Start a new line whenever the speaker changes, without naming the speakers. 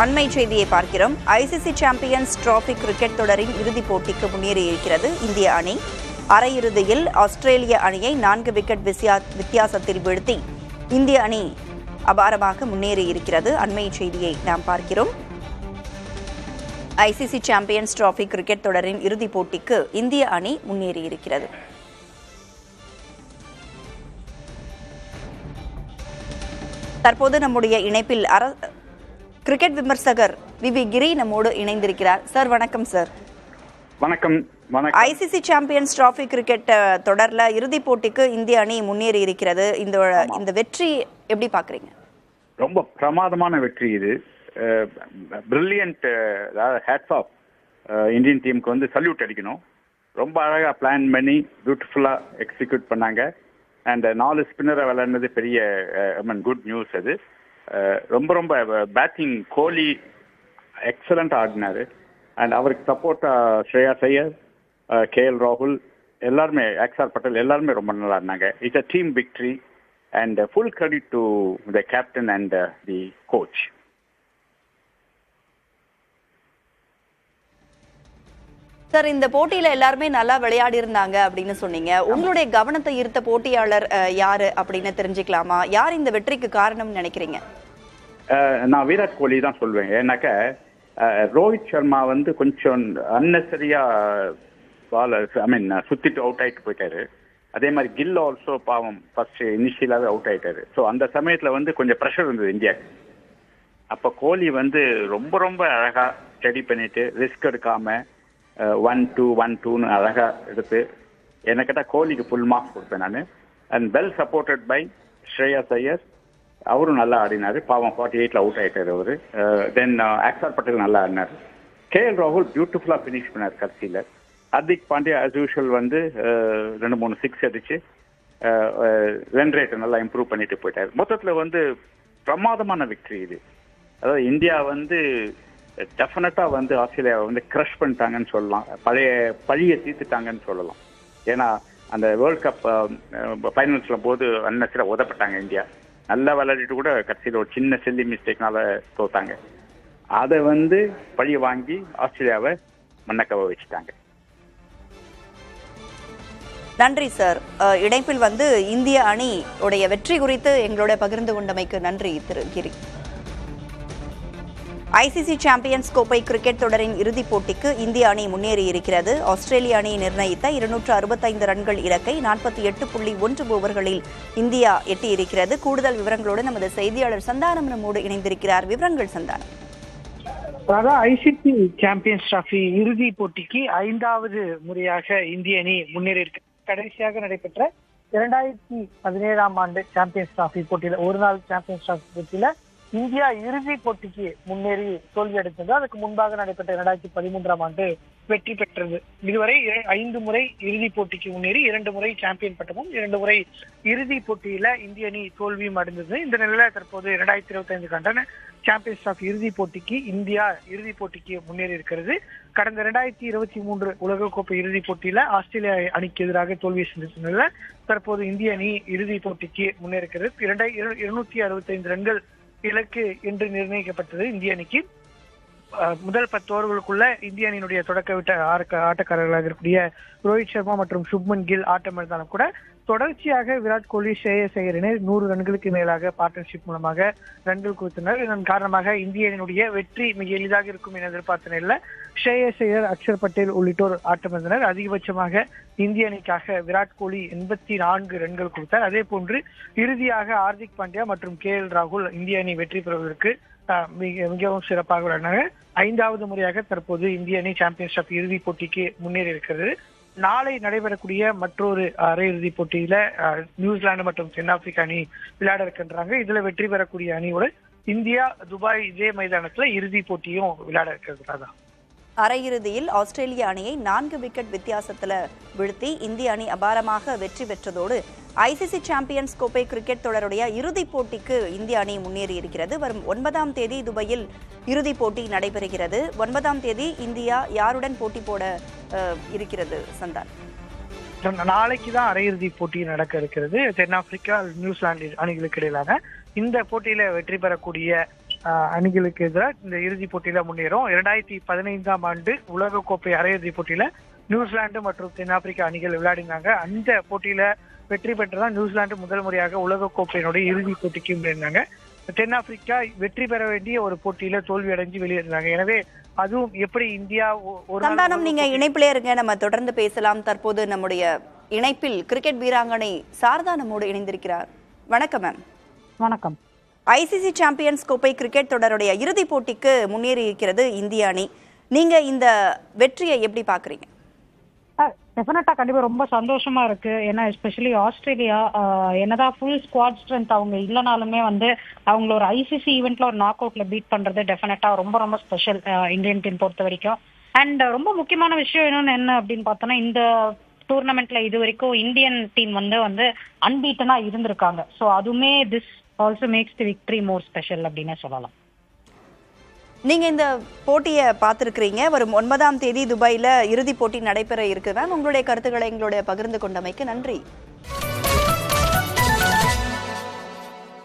அண்மை செய்தியை பார்க்கிறோம். ஐசிசி சாம்பியன்ஸ் டிராபி கிரிக்கெட் தொடரின் இறுதிப் போட்டிக்கு முன்னேறியிருக்கிறது இந்திய அணி. அரையிறுதியில் ஆஸ்திரேலிய அணியை 4 விக்கெட் வித்தியாசத்தில் வீழ்த்தி இந்திய அணி அபாரமாக முன்னேறியிருக்கிறது. அண்மை செய்தியை நாம் பார்க்கிறோம். ஐசிசி சாம்பியன்ஸ் டிராபி கிரிக்கெட் தொடரின் இறுதிப் போட்டிக்கு இந்திய அணி முன்னேறியிருக்கிறது. தற்போது நம்முடைய இணைப்பில் கிரிக்கெட் விமர்சகர் வி கிரி நம்மோடு இணைந்திருக்கிறார். சார் வணக்கம். சார்
வணக்கம்.
ஐசிசி சாம்பியன்ஸ் டிராபி கிரிக்கெட் தொடர்ல இறுதிப் போட்டிக்கு இந்திய அணி முன்னேறி இருக்கிறது. இந்த வெற்றி எப்படி பாக்குறீங்க?
ரொம்ப பிரமாதமான வெற்றி இது. பிரில்லியன்ட், ஹேட்ஸ் ஆஃப் இந்தியன் டீமுக்கு வந்து சல்யூட் அடிக்கணும். ரொம்ப அழகா பிளான் பண்ணி பியூட்டிஃபுல்லா எக்ஸிக்யூட் பண்ணாங்க. அண்ட் 4 ஸ்பின்னரை விளையாடுனது பெரிய குட் நியூஸ். அது ரொம்ப பேட்டிங் கோலி எக்ஸலண்ட் ஆடினாரு. அண்ட் அவருக்கு சப்போர்ட்டா ஸ்ரேயாஸ் ஐயர், KL ராகுல், எல்லாருமே, அக்ஷர் பட்டேல், எல்லாருமே ரொம்ப நல்லா ஆடினாங்க. It's a team victory and full credit to the captain and the coach.
Sir, இந்த போட்டியில எல்லாருமே நல்லா விளையாடி இருந்தாங்க அப்படின்னு சொன்னீங்க. உங்களுடைய கவனத்தை ஈர்த்த போட்டியாளர் யாரு அப்படின்னு தெரிஞ்சுக்கலாமா? யார் இந்த வெற்றிக்கு காரணம்னு நினைக்கிறீங்க?
நான் விராட் கோலி தான் சொல்வேன். ஏன்னாக்க ரோஹித் சர்மா வந்து கொஞ்சம் அன்னெசரியா சுத்திட்டு அவுட் ஆயிட்டு போயிட்டாரு. அதே மாதிரி கில் ஆல்சோ பாவம் ஃபர்ஸ்ட் இனிஷியலாவே அவுட் ஆயிட்டாரு. ஸோ அந்த சமயத்துல வந்து கொஞ்சம் ப்ரெஷர் இருந்தது இந்தியாவுக்கு. அப்ப கோலி வந்து ரொம்ப அழகா ஸ்டடி பண்ணிட்டு ரிஸ்க் எடுக்காம 1-2 அழகா எடுத்து என்ன கேட்டா கோலிக்கு ஃபுல் மார்க்ஸ் கொடுப்பேன் நான். And well supported by Shreyas Iyer, அவரும் நல்லா ஆடினாரு. பாவம் 48ல அவுட் ஆயிட்டாரு அவரு. தென் அக்ஷர் பட்டேல் நல்லா ஆடினாரு. KL ராகுல் பியூட்டிஃபுல்லா பினிஷ் பண்ணார் கடைசியில. ஹர்திக் பாண்டியா ஆஸ் யூஷுவல் வந்து 2-3 சிக்ஸ் அடிச்சு ரன் ரேட்டை நல்லா இம்ப்ரூவ் பண்ணிட்டு போயிட்டாரு. மொத்தத்துல வந்து பிரமாதமான விக்டரி இது. அதாவது இந்தியா வந்து டெஃபினட்டா வந்து ஆஸ்திரேலியாவை வந்து கிரஷ் பண்ணிட்டாங்கன்னு சொல்லலாம். பழியை தீர்த்துட்டாங்கன்னு சொல்லலாம். ஏன்னா அந்த வேர்ல்ட் கப் ஃபைனல்ஸ்ல போது அன்னெசரியா உதப்பட்டாங்க இந்தியா. நல்லா விளையாடிட்டு கூட கடைசியில் ஒரு சின்ன சில்லி மிஸ்டேக்னால தோத்தாங்க. அதை வந்து பழிய வாங்கி ஆஸ்திரேலியாவை மண்ணக்கவ வச்சுட்டாங்க.
நன்றி சார். இணைப்பில் வந்து இந்திய அணி உடைய வெற்றி குறித்து எங்களோட பகிர்ந்து கொண்டமைக்கு நன்றி திரு கிரி. ஐசிசி சாம்பியன்ஸ் கோப்பை கிரிக்கெட் தொடரின் இறுதிப் போட்டிக்கு இந்திய அணி முன்னேறி இருக்கிறது. ஆஸ்திரேலிய அணி நிர்ணயித்த 265 ரன்கள் இலக்கை 48.1 ஓவர்களில் இந்தியா எட்டியிருக்கிறது. கூடுதல் விவரங்களோடு நமது செய்தியாளர் சந்தானம் நம்மோடு இணைந்திருக்கிறார். விவரங்கள் சந்தானம்.
ஐசிசி சாம்பியன்ஸ் டிராபி இறுதிப் போட்டிக்கு 5வது முறையாக இந்திய அணி முன்னேறி கடைசியாக நடைபெற்ற 2017ஆம் ஆண்டு சாம்பியன்ஸ் டிராபி போட்டியில, ஒரு நாள் சாம்பியன்ஸ் டிராபி போட்டியில இந்தியா இறுதிப் போட்டிக்கு முன்னேறி தோல்வி அடைந்தது. அதுக்கு முன்பாக நடைபெற்ற 2013ஆம் ஆண்டு வெற்றி பெற்றது. இதுவரை 5 முறை இறுதிப் போட்டிக்கு முன்னேறி 2 முறை சாம்பியன் பட்டமும் 2 முறை இறுதிப் போட்டியில இந்திய அணி தோல்வியும் அடைந்தது. இந்த நிலையில தற்போது 2025 சாம்பியன்ஸ் டிராபி இறுதிப் போட்டிக்கு இந்தியா இறுதிப் போட்டிக்கு முன்னேறி இருக்கிறது. கடந்த 2023 உலகக்கோப்பை இறுதிப் போட்டியில ஆஸ்திரேலியா அணிக்கு எதிராக தோல்வியை சந்தித்த நிலையில தற்போது இந்திய அணி இறுதிப் போட்டிக்கு முன்னேறுகிறது. 265 ரன்கள் இலக்கு என்று நிர்ணயிக்கப்பட்டது இந்திய அணிக்கு. முதல் 10 ஓவர்களுக்குள்ள இந்திய அணியினுடைய தொடக்க விட்ட ஆட்டக்காரர்களாக இருக்கக்கூடிய ரோஹித் சர்மா மற்றும் சுப்மன் கில் ஆட்டம் இருந்தாலும் கூட தொடர்ச்சியாக விராட் கோலி, ஸ்ரேயஸ் ஐயர் இணை 100 ரன்களுக்கு மேலாக பார்ட்னர்ஷிப் மூலமாக ரன்கள் குவித்தனர். இதன் காரணமாக இந்திய அணியினுடைய வெற்றி மிக எளிதாக இருக்கும் என எதிர்பார்த்த நிலையில் ஸ்ரேயஸ் ஐயர், அக்ஷர் பட்டேல் உள்ளிட்டோர் ஆட்டம் இருந்தனர். அதிகபட்சமாக இந்திய அணிக்காக விராட் கோலி 84 ரன்கள் கொடுத்தார். அதே போன்று இறுதியாக ஹார்திக் பாண்டியா மற்றும் KL ராகுல் இந்திய அணி வெற்றி பெறுவதற்கு மிகவும் சிறப்பாக விளையாடினார். 5வது முறையாக தற்போது இந்திய அணி சாம்பியன்ஸ் டிராபி இறுதிப் போட்டிக்கு முன்னேறி இருக்கிறது. நாளை நடைபெறக்கூடிய மற்றொரு அரையிறுதிப் போட்டியில நியூசிலாந்து மற்றும் தென்னாப்பிரிக்கா அணி விளையாட இருக்கின்றாங்க. இதுல வெற்றி பெறக்கூடிய அணியோடு இந்தியா துபாய் இதே மைதானத்துல இறுதிப் போட்டியும் விளையாட இருக்கிறது.
அரையிறுதியில் ஆஸ்திரேலிய அணியை 4 விக்கெட் வித்தியாசத்துல வீழ்த்தி இந்திய அணி அபாரமாக வெற்றி பெற்றதோடு ஐசிசி சாம்பியன்ஸ் கோப்பை கிரிக்கெட் தொடருடைய இறுதிப் போட்டிக்கு இந்திய அணி முன்னேறி இருக்கிறது. வரும் 9ஆம் தேதி துபாயில் இறுதிப் போட்டி நடைபெறுகிறது. 9ஆம் தேதி இந்தியா யாருடன் போட்டி போட இருக்கிறது சந்தார்?
நாளைக்கு தான் அரையிறுதி போட்டி நடக்க இருக்கிறது. தென்னாப்பிரிக்கா, நியூசிலாந்து அணிகளுக்கு இடையிலான இந்த போட்டியில வெற்றி பெறக்கூடிய அணிகளுக்கு எதிராக இந்த இறுதிப் போட்டியில முன்னேறும். 2015ஆம் ஆண்டு உலகக்கோப்பை அரையிறுதிப் போட்டியில நியூசிலாந்து மற்றும் தென்னாப்பிரிக்கா அணிகள் விளையாடினாங்க. அந்த போட்டியில வெற்றி பெற்றுதான் நியூசிலாந்து முதல் முறையாக உலகக்கோப்பையினுடைய இறுதிப் போட்டிக்கு முன்னேறினாங்க. தென்னாப்பிரிக்கா வெற்றி பெற வேண்டிய ஒரு போட்டியில தோல்வி அடைஞ்சு வெளியேறினாங்க. எனவே அதுவும் எப்படி இந்தியா ஒரு
சந்தானம், நீங்க இணைப்பிலே இருங்க, நம்ம தொடர்ந்து பேசலாம். தற்போது நம்முடைய இணைப்பில் கிரிக்கெட் வீராங்கனை சாரதா நம்மோடு இணைந்திருக்கிறார். வணக்கம் மேம்.
வணக்கம்.
ஐசிசி சாம்பியன்ஸ் கோப்பை கிரிக்கெட் தொடருடைய இறுதிப் போட்டிக்கு முன்னேறி இருக்கிறது இந்திய அணி. நீங்க இந்த வெற்றியை எப்படி பாக்குறீங்க?
டெஃபினட்டா கண்டிப்பா ரொம்ப சந்தோஷமா இருக்கு. ஏன்னா எஸ்பெஷலி ஆஸ்திரேலியா என்னதான் ஃபுல் ஸ்குவாட் ஸ்ட்ரென்த் அவங்க இல்லைனாலுமே வந்து அவங்கள ஒரு ஐசிசி ஈவெண்ட்ல ஒரு நாக் அவுட்ல பீட் பண்றது டெஃபினட்டா ரொம்ப ரொம்ப ஸ்பெஷல் இந்தியன் டீம் பொறுத்த வரைக்கும். அண்ட் ரொம்ப முக்கியமான விஷயம் என்ன அப்படின்னு பார்த்தோன்னா, இந்த டூர்னமெண்ட்ல இது வரைக்கும் இந்தியன் டீம் வந்து அன்பீட்டனா இருந்திருக்காங்க. ஸோ அதுவுமே this also makes the victory more special அப்படின்னு சொல்லலாம்.
நீங்க இந்த போட்டியை பார்த்துருக்கிறீங்க. வரும் 9ஆம் தேதி துபாயில இறுதிப் போட்டி நடைபெற இருக்கு மேம். உங்களுடைய கருத்துக்களை எங்களுடைய பகிர்ந்து கொண்டமைக்கு நன்றி.